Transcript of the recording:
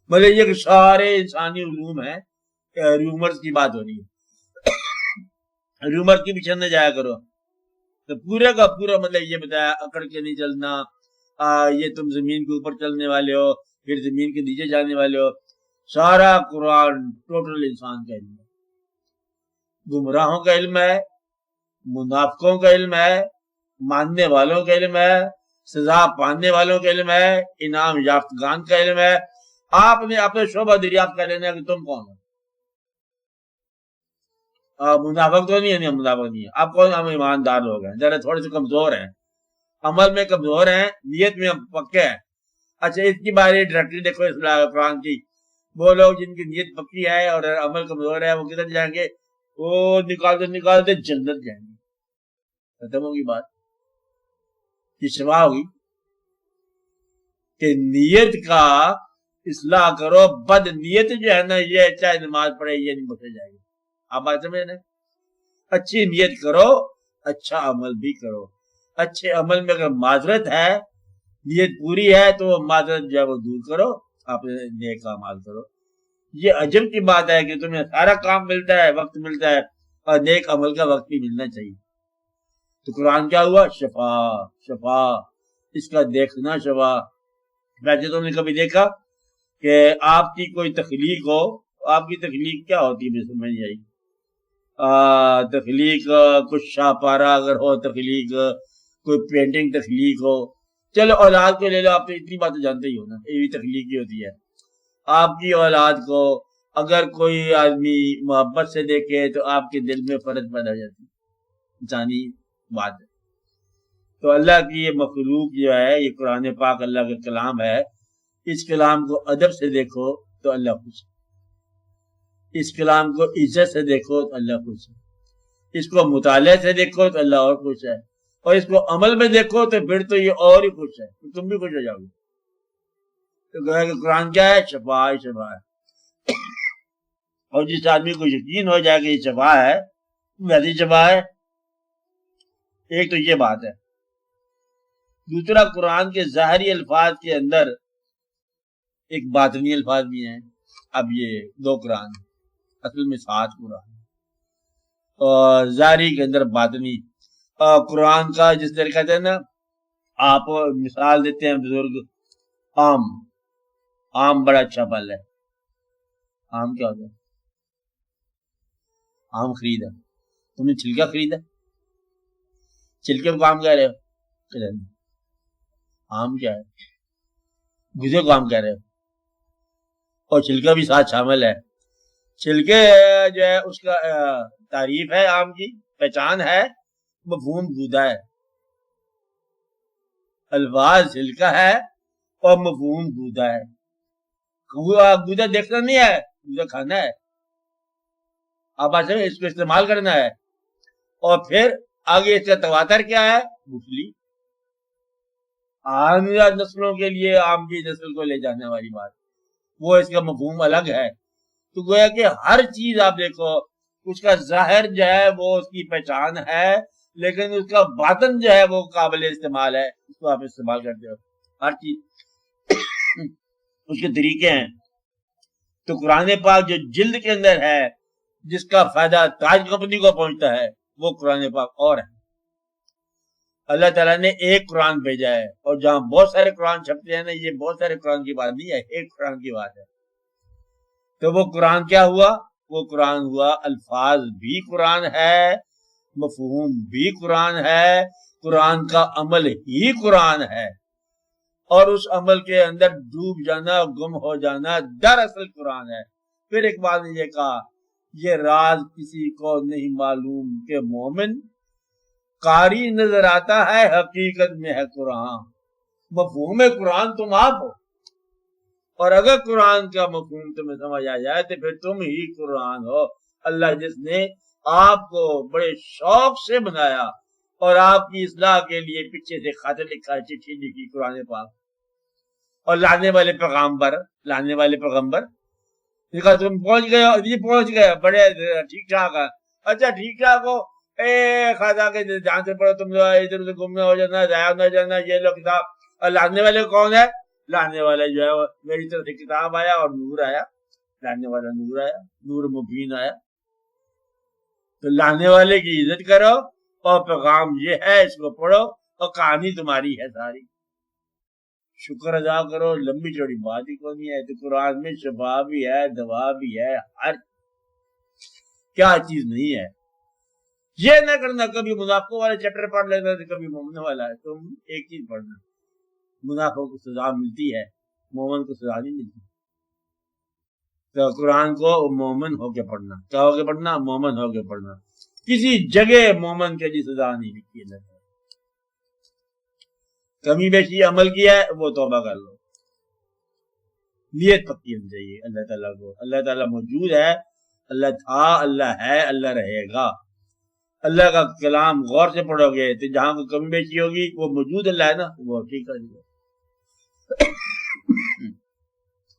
مطلب یہ کہ سارے انسانی علوم ہیں، ریومرز کی بات ہو رہی ہے، ریومر کے پیچھے نہ جایا کرو. تو پورے کا پورا مطلب یہ بتایا اکڑ کے نہیں چلنا، یہ تم زمین کے اوپر چلنے والے ہو پھر زمین کے نیچے جانے والے ہو. سارا قرآن ٹوٹل انسان کا علم ہے، گمراہوں کا علم ہے، منافقوں کا علم ہے، ماننے والوں کا علم ہے، سزا پانے والوں کا علم ہے، انعام یافتگان کا علم ہے. آپ نے اپنے شعبہ دریافت کر لینا کہ تم کون ہو. منافق تو نہیں ہے، نہیں منافق نہیں ہے. آپ کون؟ ہم ایماندار لوگ ہیں، ذرا تھوڑے سے کمزور ہیں، عمل میں کمزور ہیں، نیت میں ہم پکے ہیں. اچھا اس کی باری ڈائریکٹری دیکھو اس قرآن کی، وہ لوگ جن کی نیت پکی ہے اور عمل کمزور ہے وہ کدھر جائیں گے؟ وہ نکالتے جنت جائیں گے. ختم ہوگی بات. یہ شفا ہوگی کہ نیت کا اصلاح کرو. بد نیت جو ہے نا یہ چاہے نماز پڑھے یہ نہیں بخشے جائے گی. آپ بات سمجھ رہے ہیں؟ اچھی نیت کرو، اچھا عمل بھی کرو. اچھے عمل میں اگر معذرت ہے، نیت پوری ہے تو وہ معذرت جو ہے وہ دور کرو، آپ نیک اعمال کرو. یہ عجب کی بات ہے کہ تمہیں سارا کام ملتا ہے، وقت ملتا ہے، اور نیک عمل کا وقت بھی ملنا چاہیے. تو قرآن کیا ہوا؟ شفا. شفا اس کا دیکھنا شفا. ویسے تم نے کبھی دیکھا کہ آپ کی کوئی تخلیق ہو؟ آپ کی تخلیق کیا ہوتی ہے؟ سمجھ نہیں آئی. تخلیق کچھ شاہپارہ اگر ہو، تخلیق کوئی پینٹنگ تخلیق ہو. چلو اولاد کو لے لو، آپ تو اتنی باتیں جانتے ہی ہو نا، یہ بھی تخلیق ہی ہوتی ہے. آپ کی اولاد کو اگر کوئی آدمی محبت سے دیکھے تو آپ کے دل میں فرض پیدا ہو جاتی ہے، انسانی بات ہے. تو اللہ کی یہ مخلوق جو ہے، یہ قرآن پاک اللہ کا کلام ہے، اس کلام کو ادب سے دیکھو تو اللہ خوش ہے. اس کلام کو عزت سے دیکھو تو اللہ خوش ہے. اس کو مطالعے سے دیکھو تو اللہ اور خوش ہے، اور اس کو عمل میں دیکھو تو پھر تو یہ اور ہی خوش ہے، تو تم بھی خوش ہو جاؤ گے. تو گویا کہ قرآن کیا ہے؟ شفا ہے. شفا ہے. اور جس آدمی کو یقین ہو جائے کہ یہ شفا ہے، ویسی شفا ہے. ایک تو یہ بات ہے. دوسرا، قرآن کے ظاہری الفاظ کے اندر ایک باطنی الفاظ بھی ہیں. اب یہ دو قرآن، اصل میں 7 قرآن، اور ظاہری کے اندر باطنی. قرآن کا جس طرح کہتے ہیں نا، آپ مثال دیتے ہیں بزرگ، آم بڑا اچھا پھل ہے. آم کیا ہوتا ہے؟ آم خریدا، تم نے چھلکا خریدا، چھلکے کو آم کہہ رہے ہو؟ آم کیا ہے؟ گوزے کو آم کہہ رہے ہو، اور چھلکا بھی ساتھ شامل ہے. چھلکے جو ہے اس کا تعریف ہے، آم کی پہچان ہے، مفہوم گودا ہے. الفاظ چھلکا ہے اور مفہوم گودا ہے. گودا دیکھنا نہیں ہے، گودا کھانا ہے. آپ اس کو استعمال کرنا ہے. اور پھر آگے اس کا تواتر کیا ہے؟ مفلی. آئندہ نسلوں کے لیے آم کی نسل کو لے جانے والی بات، وہ اس کا مفہوم الگ ہے. تو گویا کہ ہر چیز آپ دیکھو، اس کا ظاہر جو ہے وہ اس کی پہچان ہے، لیکن اس کا باطن جو ہے وہ قابل استعمال ہے، اس کو آپ استعمال کرتے ہو. ہر چیز اس کے طریقے ہیں. تو قرآن پاک جو جلد کے اندر ہے، جس کا فائدہ تاج کمپنی کو پہنچتا ہے، وہ قرآن پاک اور ہے. اللہ تعالیٰ نے ایک قرآن بھیجا ہے، اور جہاں بہت سارے قرآن چھپتے ہیں نا، یہ بہت سارے قرآن کی بات نہیں ہے، ایک قرآن کی بات ہے. تو وہ قرآن کیا ہوا؟ وہ قرآن ہوا الفاظ بھی قرآن ہے، مفہوم بھی قرآن ہے، قرآن کا عمل ہی قرآن ہے، اور اس عمل کے اندر ڈوب جانا، گم ہو جانا دراصل قرآن ہے. پھر ایک بات نے یہ کہا، یہ راز کسی کو نہیں معلوم کہ مومن قاری نظر آتا ہے، حقیقت میں ہے قرآن. مفہوم قرآن تم آپ ہو، اور اگر قرآن کا مفہوم تمہیں سمجھ آ جائے تو پھر تم ہی قرآن ہو. اللہ جس نے آپ کو بڑے شوق سے بنایا اور آپ کی اصلاح کے لیے پیچھے سے خط لکھا، چٹھی لکھی قرآن پاک، اور لانے والے پیغمبر دیکھا تم پہنچ گئے، یہ پہنچ گئے، بڑے ٹھیک ٹھاک ہے. اچھا ٹھیک ٹھاک ہو، خدا کے دھیان سے پڑھو، تم ادھر ادھر گم نہ ہو جانا، ضائع نہ ہو جانا، یہ لو کتاب. اور لانے والے کون ہے؟ لانے والا جو ہے میری طرف سے کتاب آیا اور نور آیا، لانے والا نور آیا، نور مبین آیا. تو لانے والے کی عزت کرو اور پیغام یہ ہے اس کو پڑھو اور کہانی تمہاری ہے ساری. شکر ادا کرو، لمبی چوڑی بات ہی کو نہیں ہے. تو قرآن میں شفا بھی ہے، دوا بھی ہے، ہر کیا چیز نہیں ہے. یہ نہ کرنا کبھی منافقوں والے چیپٹر پڑھ لینا تو کبھی مومن والا ہے. تم ایک چیز پڑھنا، منافقوں کو سزا ملتی ہے، مومن کو سزا نہیں ملتی. تو قرآن کو مومن ہو کے پڑھنا. کیا ہو کے پڑھنا؟ مومن ہو کے پڑھنا. کسی جگہ مومن کے لیے سزا نہیں لکھی ہے. کمی بیشی عمل کیا ہے وہ توبہ کر لو. نیت پکی ہونی چاہیے اللہ تعالیٰ کو. اللہ تعالیٰ موجود ہے، اللہ تھا، اللہ ہے، اللہ رہے گا. اللہ کا کلام غور سے پڑھو گے تو جہاں کو کمی بیشی ہوگی وہ موجود اللہ ہے نا، وہ ٹھیک کر دے گا.